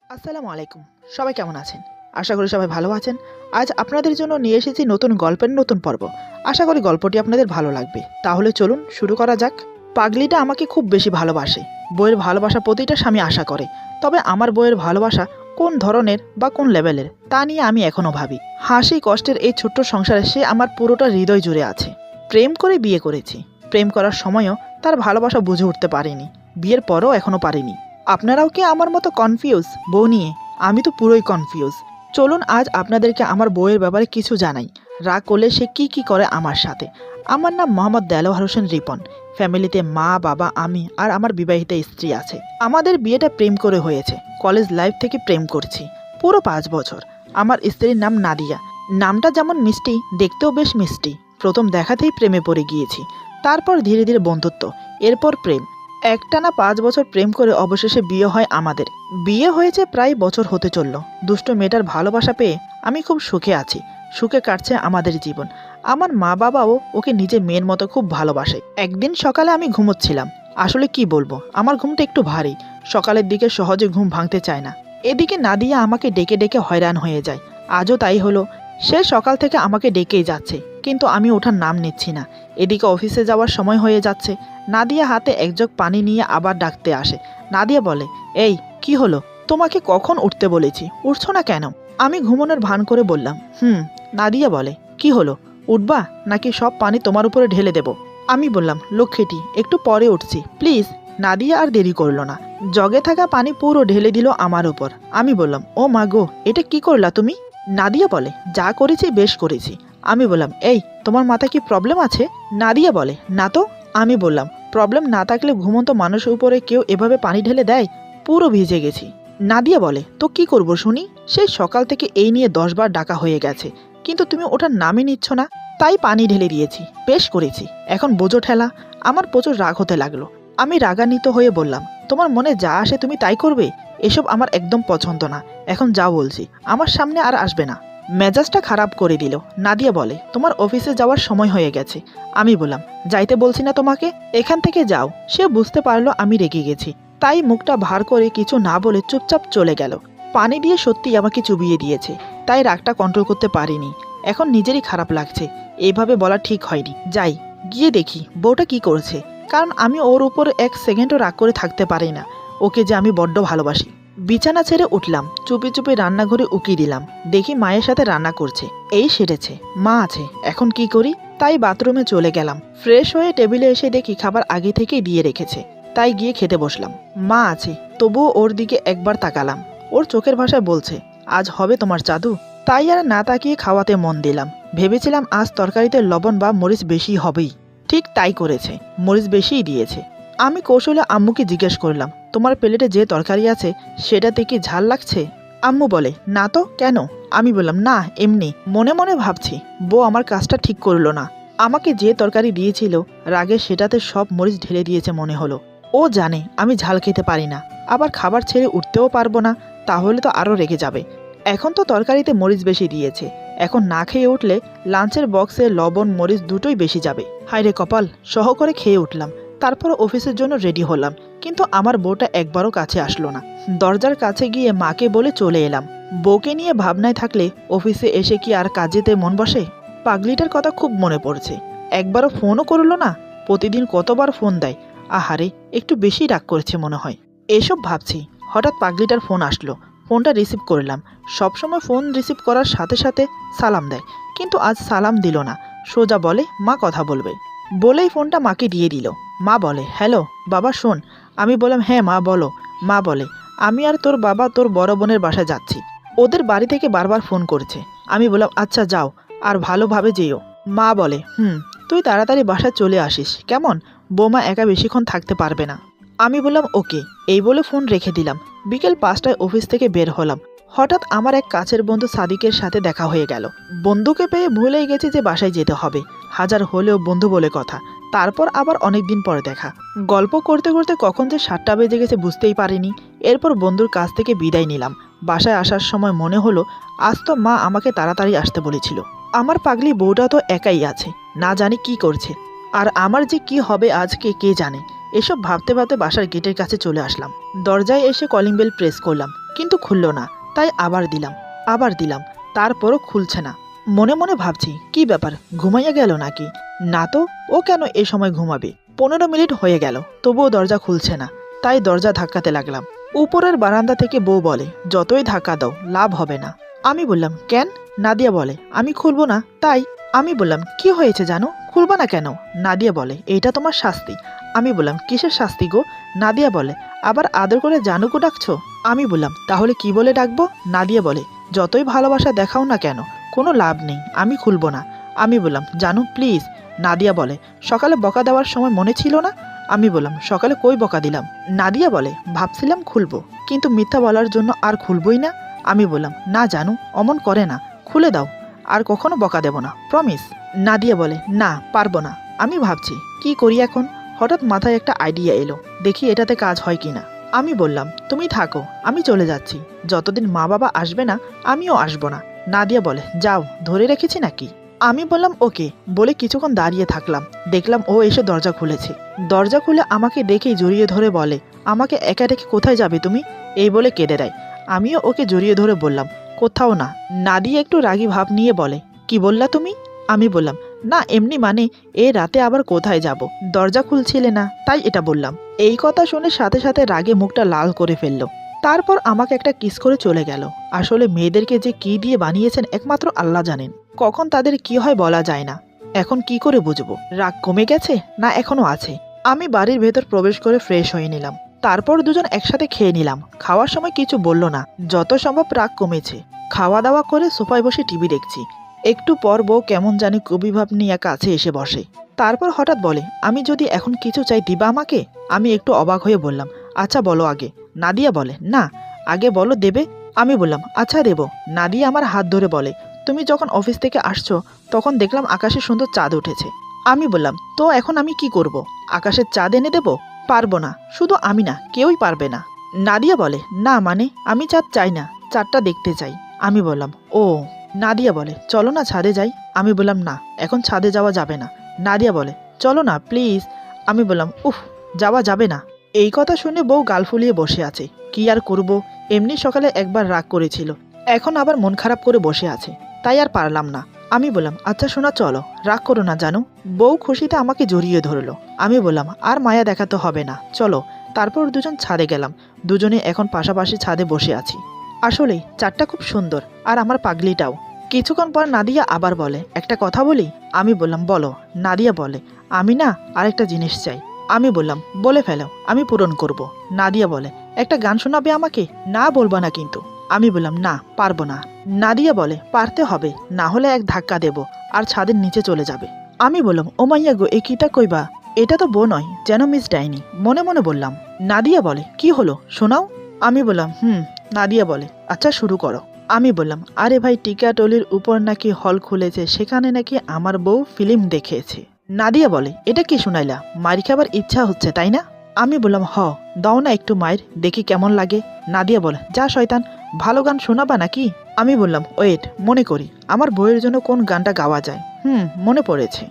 আসসালামু আলাইকুম। সবাই কেমন আছেন? আশা করি সবাই ভালো আছেন। আজ আপনাদের জন্য নিয়ে এসেছি নতুন গল্পের নতুন পর্ব। আশা করি গল্পটি আপনাদের ভালো লাগবে। তাহলে চলুন শুরু করা যাক। পাগলিটা আমাকে খুব বেশি ভালোবাসে। বইয়ের ভালোবাসা প্রতিটা স্বামী আশা করে। তবে আমার বইয়ের ভালোবাসা কোন ধরনের বা কোন লেভেলের তা নিয়ে আমি এখনও ভাবি। হাসি কষ্টের এই ছোট্ট সংসারে সে আমার পুরোটা হৃদয় জুড়ে আছে। প্রেম করে বিয়ে করেছি। প্রেম করার সময়ও তার ভালোবাসা বুঝে উঠতে পারিনি। বিয়ের পরও এখনও পারিনি। আপনারাও কি আমার মতো কনফিউজ বউ নিয়ে? আমি তো পুরোই কনফিউজ। চলুন আজ আপনাদেরকে আমার বউয়ের ব্যাপারে কিছু জানাই। রাগ করলে সে কি করে আমার সাথে। আমার নাম মোহাম্মদ দেলোয়ার হোসেন রিপন। ফ্যামিলিতে মা বাবা আমি আর আমার বিবাহিত স্ত্রী আছে। আমাদের বিয়েটা প্রেম করে হয়েছে। কলেজ লাইফ থেকে প্রেম করছি পুরো 5 বছর। আমার স্ত্রীর নাম নাদিয়া। নামটা যেমন মিষ্টি, দেখতেও বেশ মিষ্টি। প্রথম দেখাতেই প্রেমে পড়ে গিয়েছি। তারপর ধীরে ধীরে বন্ধুত্ব, এরপর প্রেম। একটানা 5 বছর প্রেম করে অবশেষে বিয়ে হয় আমাদের। বিয়ে হয়েছে প্রায় বছর হতে চলল। দুষ্ট মেয়েটার ভালোবাসা পেয়ে আমি খুব সুখে আছি। সুখে কাটছে আমাদের জীবন। আমার মা বাবাও ওকে নিজের মেয়ের মতো খুব ভালোবাসে। একদিন সকালে আমি ঘুমোচ্ছিলাম। আসলে কি বলবো, আমার ঘুমটা একটু ভারী। সকালের দিকে সহজে ঘুম ভাঙতে চায় না। এদিকে নাদিয়া আমাকে ডেকে ডেকে হয়রান হয়ে যায়। আজও তাই হলো। সে সকাল থেকে আমাকে ডেকেই যাচ্ছে, কিন্তু আমি ওঠার নাম নিচ্ছি না। এদিকে অফিসে যাওয়ার সময় হয়ে যাচ্ছে। নাদিয়া হাতে এক জগ পানি নিয়ে আবার ডাকতে আসে। নাদিয়া বলে, এই কি হলো? তোমাকে কখন উঠতে বলেছি, উঠছো না কেন? আমি ঘুমানোর ভান করে বললাম, নাদিয়া বলে, কি হলো, উঠবা নাকি সব পানি তোমার উপরে ঢেলে দেব? আমি বললাম, লক্ষ্মীটি একটু পরে উঠছি প্লিজ। নাদিয়া আর দেরি করলো না। জগে থাকা পানি পুরো ঢেলে দিল আমার উপর। আমি বললাম, ও মা গো, এটা কি করলা তুমি? নাদিয়া বলে, যা করেছি বেশ করেছি। আমি বললাম, এই তোমার মাথায় কি প্রবলেম আছে? নাদিয়া বলে, না তো। আমি বললাম, প্রবলেম না থাকলে ঘুমন্ত মানুষের উপরে কেউ এভাবে পানি ঢেলে দেয়? পুরো ভিজে গেছি। নাদিয়া বলে, তো কি করব শুনি? সেই সকাল থেকে এই নিয়ে 10 বার ডাকা হয়ে গেছে, কিন্তু তুমি ওটার নামই নিচ্ছ না। তাই পানি ঢেলে দিয়েছি, বেশ করেছি। এখন বোঝো ঠেলা। আমার প্রচুর রাগ হতে লাগলো। আমি রাগান্বিত হয়ে বললাম, তোমার মনে যা আসে তুমি তাই করবে। এসব আমার একদম পছন্দ না। এখন যা বলছি, আমার সামনে আর আসবে না। মেজাজটা খারাপ করে দিল। নাদিয়া বলে, তোমার অফিসে যাওয়ার সময় হয়ে গেছে। আমি বললাম, যাইতে বলছি না তোমাকে, এখান থেকে যাও। সে বুঝতে পারলো আমি রেগে গেছি। তাই মুখটা ভার করে কিছু না বলে চুপচাপ চলে গেল। পানি দিয়ে সত্যি আমাকে চুবিয়ে দিয়েছে। তাই রাগটা কন্ট্রোল করতে পারিনি। এখন নিজেরই খারাপ লাগছে। এইভাবে বলা ঠিক হয়নি। যাই, গিয়ে দেখি বউটা কি করছে। কারণ আমি ওর উপর 1 সেকেন্ডও রাগ করে থাকতে পারি না। ওকে যে আমি বড্ড ভালোবাসি। বিছানা ছেড়ে উঠলাম, চুপি চুপি রান্নাঘরে উকি দিলাম। দেখি মায়ের সাথে রান্না করছে। এই সেরেছে, মা আছে। এখন কি করি? তাই বাথরুমে চলে গেলাম। ফ্রেশ হয়ে টেবিলে এসে দেখি খাবার আগে থেকেই দিয়ে রেখেছে। তাই গিয়ে খেতে বসলাম। মা আছে, তবুও ওর দিকে একবার তাকালাম। ওর চোখের ভাষায় বলছে, আজ হবে তোমার জাদু। তাই আর না তাকিয়ে খাওয়াতে মন দিলাম। ভেবেছিলাম আজ তরকারিতে লবণ বা মরিচ বেশি হবেই। ঠিক তাই করেছে, মরিচ বেশিই দিয়েছে। আমি কৌশলে আম্মুকে জিজ্ঞেস করলাম, তোমার প্লেটে যে তরকারি আছে সেটাতে কি ঝাল লাগছে? আম্মু বলে, না তো, কেন? আমি বললাম, না এমনি। মনে মনে ভাবছি, বউ আমার কাজটা ঠিক করলো না। আমাকে যে তরকারি দিয়েছিল রাগে সেটাতে সব মরিচ ঢেলে দিয়েছে মনে হলো। ও জানে আমি ঝাল খেতে পারি না, আবার খাবার ছেড়ে উঠতেও পারবো না। তাহলে তো আরও রেগে যাবে। এখন তো তরকারিতে মরিচ বেশি দিয়েছে। এখন না খেয়ে উঠলে লাঞ্চের বক্সে লবণ মরিচ দুটোই বেশি যাবে। হায়রে কপাল, সহ করে খেয়ে উঠলাম। তারপর অফিসের জন্য রেডি হলাম। কিন্তু আমার বউটা একবারও কাছে আসলো না। দরজার কাছে গিয়ে মাকে বলে চলে এলাম। বউকে নিয়ে ভাবনায় থাকলে অফিসে এসে কি আর কাজেতে মন বসে? পাগলিটার কথা খুব মনে পড়ছে। একবারও ফোনও করলো না। প্রতিদিন কতবার ফোন দেয়। আহারে, একটু বেশি রাগ করেছে মনে হয়। এসব ভাবছি, হঠাৎ পাগলিটার ফোন আসলো। ফোনটা রিসিভ করলাম। সবসময় ফোন রিসিভ করার সাথে সাথে সালাম দেয়, কিন্তু আজ সালাম দিল না। সোজা বলে, মা কথা বলবে। বলেই ফোনটা মাকে দিয়ে দিল। মা বলে, হ্যালো বাবা শোন। আমি বললাম, হ্যাঁ মা বলো। মা বলে, আমি আর তোর বাবা তোর বড় বোনের বাসায় যাচ্ছি। ওদের বাড়ি থেকে বারবার ফোন করছে। আমি বললাম, আচ্ছা যাও, আর ভালোভাবে যেও। মা বলে, তুই তাড়াতাড়ি বাসায় চলে আসিস কেমন? বৌমা একা বেশিক্ষণ থাকতে পারবে না। আমি বললাম, ওকে। এই বলে ফোন রেখে দিলাম। বিকেল 5টায় অফিস থেকে বের হলাম। হঠাৎ আমার এক কাছের বন্ধু সাদিকের সাথে দেখা হয়ে গেল। বন্ধুকে পেয়ে ভুলেই গেছি যে বাসায় যেতে হবে। হাজার হলেও বন্ধু বলে কথা। তারপর আবার অনেক দিন পরে দেখা। গল্প করতে করতে কখন যে 7টা বেজে গেছে বুঝতেই পারিনি। এরপর বন্ধুর কাছ থেকে বিদায় নিলাম। বাসায় আসার সময় মনে হলো, আজ তো মা আমাকে তাড়াতাড়ি আসতে বলেছিল। আমার পাগলি বউটা তো একাই আছে, না জানি কি করছে। আর আমার যে কি হবে আজকে কে জানে। এসব ভাবতে ভাবতে বাসার গেটের কাছে চলে আসলাম। দরজায় এসে কলিং বেল প্রেস করলাম। কিন্তু খুলল না। তাই আবার দিলাম, তারপরও খুলছে না। মনে মনে ভাবছি কি ব্যাপার, ঘুমাইয়া গেল নাকি? না তো, ও কেন এ সময় ঘুমাবে? 15 মিনিট হয়ে গেল, তবুও দরজা খুলছে না। তাই দরজা ধাক্কাতে লাগলাম। উপরের বারান্দা থেকে বউ বলে, যতই ধাক্কা দাও লাভ হবে না। আমি বললাম, কেন? নাদিয়া বলে, আমি খুলবো না তাই। আমি বললাম, কি হয়েছে জানো, খুলবা না কেন? নাদিয়া বলে, এইটা তোমার শাস্তি। আমি বললাম, কিসের শাস্তি গো? নাদিয়া বলে, আবার আদর করে জানুকো ডাকছো? আমি বললাম, তাহলে কি বলে ডাকবো? নাদিয়া বলে, যতই ভালোবাসা দেখাও না কেন, কোনো লাভ নেই, আমি খুলবো না। আমি বললাম, জানু প্লিজ। নাদিয়া বলে, সকালে বকা দেওয়ার সময় মনে ছিল না? আমি বললাম, সকালে কই বকা দিলাম? নাদিয়া বলে, ভাবছিলাম খুলবো, কিন্তু মিথ্যা বলার জন্য আর খুলবই না। আমি বললাম, না জানু, অমন করে না, খুলে দাও, আর কখনো বকা দেব না, প্রমিস। নাদিয়া বলে, না পারবো না। আমি ভাবছি কি করি এখন। হঠাৎ মাথায় একটা আইডিয়া এলো, দেখি এটাতে কাজ হয় কিনা। আমি বললাম, তুমি থাকো, আমি চলে যাচ্ছি, যতদিন মা বাবা আসবে না আমিও আসবো না। নাদিয়া বলে, যাও, ধরে রেখেছি নাকি? আমি বললাম ওকে, বলে কিছুক্ষণ দাঁড়িয়ে থাকলাম। দেখলাম ও এসে দরজা খুলেছে। দরজা খুলে আমাকে দেখেই জড়িয়ে ধরে বলে, আমাকে একা রেখে কোথায় যাবে তুমি? এই বলে কেঁদে দেয়। আমিও ওকে জড়িয়ে ধরে বললাম, কোথাও না। নাদিয়া একটু রাগী ভাব নিয়ে বলে, কি বললা তুমি? আমি বললাম, না এমনি মানে, এ রাতে আবার কোথায় যাব, দরজা খুলছিলে না তাই এটা বললাম। এই কথা শুনে সাথে সাথে রাগে মুখটা লাল করে ফেললো। তারপর আমাকে একটা কিস করে চলে গেল। আসলে মেয়েদেরকে যে কি দিয়ে বানিয়েছেন একমাত্র আল্লাহ জানেন, কখন তাদের কি হয় বলা যায় না। এখন কি করে বুঝবো, রাগ কমে গেছে না এখনো আছে? আমি বাড়ির ভেতর প্রবেশ করে ফ্রেশ হয়ে নিলাম। তারপর দুজন একসাথে খেয়ে নিলাম। খাওয়ার সময় কিছু বলল না, যত সম্ভব রাগ কমেছে। খাওয়া দাওয়া করে সোফায় বসে টিভি দেখছি। একটু পর বউ কেমন জানি কবিভাব নিয়ে কাছে এসে বসে। তারপর হঠাৎ বলে, আমি যদি এখন কিছু চাই দিবা আমাকে? আমি একটু অবাক হয়ে বললাম, আচ্ছা বলো আগে। নাদিয়া বলে, না আগে বলো দেবে। আমি বললাম, আচ্ছা দেব। নাদিয়া আমার হাত ধরে বলে, তুমি যখন অফিস থেকে আসছো তখন দেখলাম আকাশে সুন্দর চাঁদ উঠেছে। আমি বললাম, তো এখন আমি কি করব? আকাশের চাঁদ এনে দেব? পারবো না, শুধু আমি না, কেউই পারবে না। নাদিয়া বলে, না মানে আমি চাঁদ চাই না, চাঁদটা দেখতে চাই। আমি বললাম, ও। নাদিয়া বলে, চলো না ছাদে যাই। আমি বললাম, না এখন ছাদে যাওয়া যাবে না। নাদিয়া বলে, চলো না প্লিজ। আমি বললাম, উফ, যাওয়া যাবে না। এই কথা শুনে বউ গাল ফুলিয়ে বসে আছে। কি আর করব, এমনি সকালে একবার রাগ করেছিল, এখন আবার মন খারাপ করে বসে আছে, তাই আর পারলাম না। আমি বললাম, আচ্ছা শোনা, চলো, রাগ করো না জানো। বউ খুশিতে আমাকে জড়িয়ে ধরলো। আমি বললাম, আর মায়া দেখাতে হবে না, চলো। তারপর দুজন ছাদে গেলাম। দুজনে এখন পাশাপাশি ছাদে বসে আছি। আসলেই চাঁদটা খুব সুন্দর, আর আমার পাগলিটাও। কিছুক্ষণ পর নাদিয়া আবার বলে, একটা কথা বলি? আমি বললাম, বলো। নাদিয়া বলে, আমি না আরেকটা জিনিস চাই। আমি বললাম, বলে ফেলো, আমি পূরণ করব। নাদিয়া বলে, একটা গান শোনাবে আমাকে? না বলবো না কিন্তু। আমি বললাম, না পারবো না। নাদিয়া বলে, পারতে হবে, না হলে এক ধাক্কা দেব আর ছাদের নিচে চলে যাবে। আমি বললাম, ও মাইয়া গো, এ কিটা কইবা? এটা তো বউ নয়, যেন মিস ডাইনি। মনে মনে বললাম। নাদিয়া বলে, কি হলো শোনাও। আমি বললাম, নাদিয়া বলে, আচ্ছা শুরু করো। আমি বললাম, আরে ভাই, টিকাটলির উপর নাকি হল খুলেছে, সেখানে নাকি আমার বউ ফিল্ম দেখেছে। নাদিয়া বলে, এটা কি শুনাইলা, মারি খাবার ইচ্ছা হচ্ছে তাই না? আমি বললাম, দাও না একটু মায়ের, দেখি কেমন লাগে। নাদিয়া বলে, যা শয়তান, ভালো গান শোনাবা নাকি? আমি বললাম, ওয়েট, মনে করি আমার বউয়ের জন্য কোন গানটা গাওয়া যায়। মনে পড়েছে।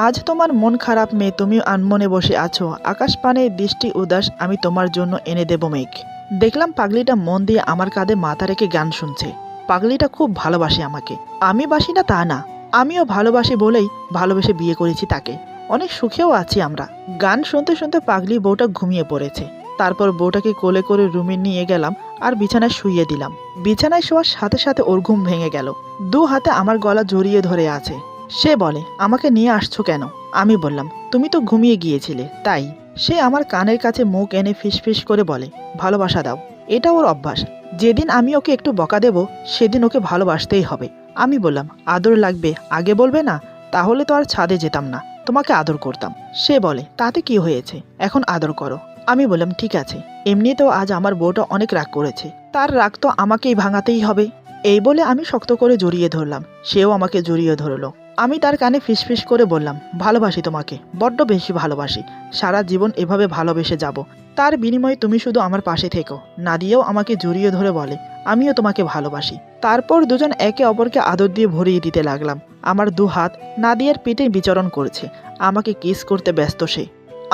আজ তোমার মন খারাপ মেয়ে, তুমি আনমনে বসে আছো, আকাশ পানে দৃষ্টি উদাস, আমি তোমার জন্য এনে দেব মেঘ। দেখলাম পাগলিটা মন দিয়ে আমার কাঁধে মাথা রেখে গান শুনছে। পাগলিটা খুব ভালোবাসে আমাকে, আমি বাসি না তা না, আমিও ভালোবাসি বলেই ভালোবেসে বিয়ে করেছি তাকে। অনেক সুখেও আছি আমরা। গান শুনতে শুনতে পাগলি বউটা ঘুমিয়ে পড়েছে। তারপর বউটাকে কোলে করে রুমে নিয়ে গেলাম আর বিছানায় শুইয়ে দিলাম। বিছানায় শোয়ার সাথে সাথে ওর ঘুম ভেঙে গেল। দু হাতে আমার গলা জড়িয়ে ধরে আছে। সে বলে, আমাকে নিয়ে আসছো কেন? আমি বললাম, তুমি তো ঘুমিয়ে গিয়েছিলে তাই। সে আমার কানের কাছে মুখ এনে ফিসফিস করে বলে, ভালোবাসা দাও। এটা ওর অভ্যাস, যেদিন আমি ওকে একটু বকা দেব সেদিন ওকে ভালোবাসতেই হবে। আমি বললাম, আদর লাগবে আগে বলবে না, তাহলে তো আর ছাদে যেতাম না, তোমাকে আদর করতাম। সে বলে, তাতে কি হয়েছে, এখন আদর করো। আমি বললাম, ঠিক আছে। এমনিতেও আজ আমার বউটা অনেক রাগ করেছে, তার রাগ তো আমাকেই ভাঙাতেই হবে। এই বলে আমি শক্ত করে জড়িয়ে ধরলাম, সেও আমাকে জড়িয়ে ধরলো। আমি তার কানে ফিসফিস করে বললাম, ভালোবাসি তোমাকে, বড্ড বেশি ভালোবাসি, সারা জীবন এভাবে ভালোবেসে যাব, তার বিনিময়ে তুমি শুধু আমার পাশে থেকো। নাদিয়াও আমাকে জড়িয়ে ধরে বলে, আমিও তোমাকে ভালোবাসি। তারপর দুজন একে অপরকে আদর দিয়ে ভরিয়ে দিতে লাগলাম। আমার দু হাত নাদিয়ার পেটে বিচরণ করছে, আমাকে কিস করতে ব্যস্ত সে।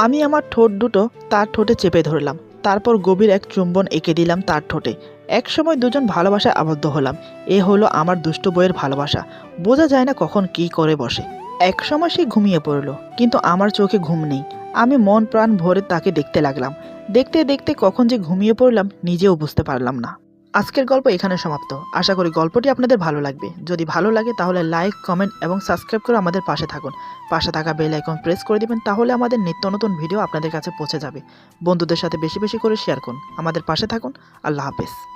আমি আমার ঠোঁট দুটো তার ঠোঁটে চেপে ধরলাম, তারপর গভীর এক চুম্বন এঁকে দিলাম তার ঠোঁটে। একসময় দুজন ভালোবাসায় আবদ্ধ হলাম। এ হলো আমার দুষ্ট বইয়ের ভালোবাসা। বোঝা যায় না কখন কি করে বসে। একসময় সে ঘুমিয়ে পড়ল, কিন্তু আমার চোখে ঘুম নেই। আমি মন প্রাণ ভরে তাকে দেখতে লাগলাম। দেখতে দেখতে কখন যে ঘুমিয়ে পড়লাম নিজেও বুঝতে পারলাম না। আজকের গল্প এখানে সমাপ্ত। আশা করি গল্পটি আপনাদের ভালো লাগবে। যদি ভালো লাগে তাহলে লাইক, কমেন্ট এবং সাবস্ক্রাইব করে আমাদের পাশে থাকুন। পাশে থাকা বেল আইকন প্রেস করে দিবেন, তাহলে আমাদের নিত্য নতুন ভিডিও আপনাদের কাছে পৌঁছে যাবে। বন্ধুদের সাথে বেশি বেশি করে শেয়ার করুন। আমাদের পাশে থাকুন। আল্লাহ হাফেজ।